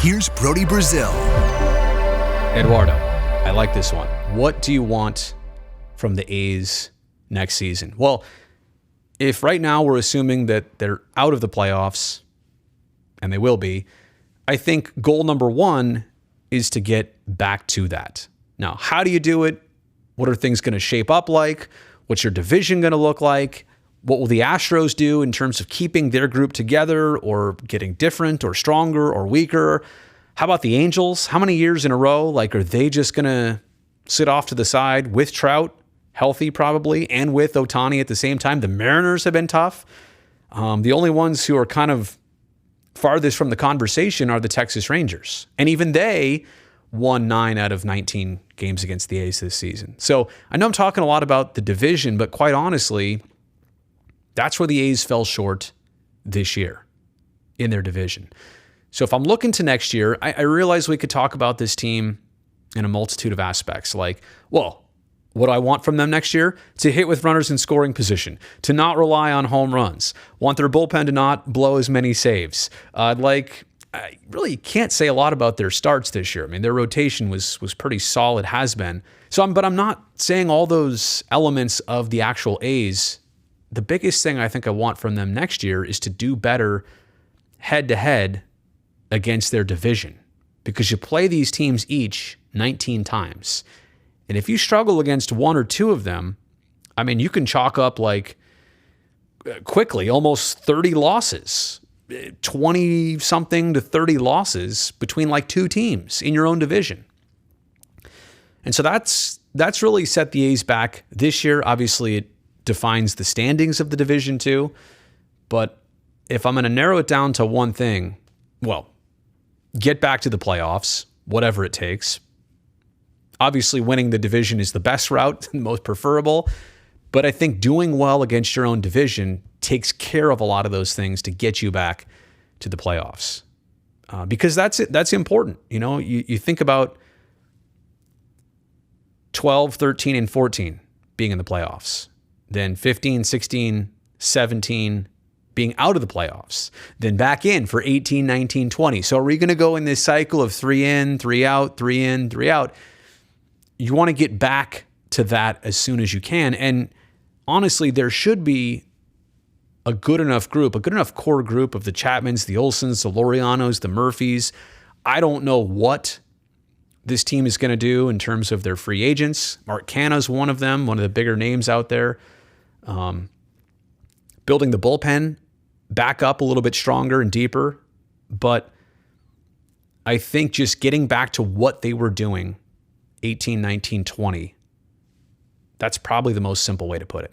Here's Brody Brazil. Eduardo, I like this one. What do you want from the A's next season? Well, if right now we're assuming that they're out of the playoffs, and they will be, I think goal number one is to get back to that. Now, how do you do it? What are things going to shape up like? What's your division going to look like? What will the Astros do in terms of keeping their group together or getting different or stronger or weaker? How about the Angels? How many years in a row? Like, are they just going to sit off to the side with Trout, healthy probably, and with Ohtani at the same time? The Mariners have been tough. The only ones who are kind of farthest from the conversation are the Texas Rangers. And even they won 9 out of 19 games against the A's this season. So I know I'm talking a lot about the division, but quite honestly, that's where the A's fell short this year in their division. So if I'm looking to next year, I realize we could talk about this team in a multitude of aspects. Like, well, what do I want from them next year? To hit with runners in scoring position, to not rely on home runs, want their bullpen to not blow as many saves. I really can't say a lot about their starts this year. I mean, their rotation was pretty solid, has been. But I'm not saying all those elements of the actual A's. The biggest thing I think I want from them next year is to do better head-to-head against their division, because you play these teams each 19 times. And if you struggle against one or two of them, I mean, you can chalk up like quickly almost 30 losses, 20 something to 30 losses between like two teams in your own division. And so that's really set the A's back this year. Obviously, it defines the standings of the division too. But if I'm going to narrow it down to one thing, well, get back to the playoffs, whatever it takes. Obviously, winning the division is the best route, the most preferable. But I think doing well against your own division takes care of a lot of those things to get you back to the playoffs. Because that's important. You know, you think about 12, 13, and 14 being in the playoffs. Then 15, 16, 17 being out of the playoffs, then back in for 18, 19, 20. So are we going to go in this cycle of 3 in, 3 out, 3 in, 3 out? You want to get back to that as soon as you can. And honestly, there should be a good enough group, a good enough core group of the Chapmans, the Olsons, the Laureanos, the Murphys. I don't know what this team is going to do in terms of their free agents. Mark Canha's one of them, one of the bigger names out there. Building the bullpen back up a little bit stronger and deeper. But I think just getting back to what they were doing 18, 19, 20, that's probably the most simple way to put it.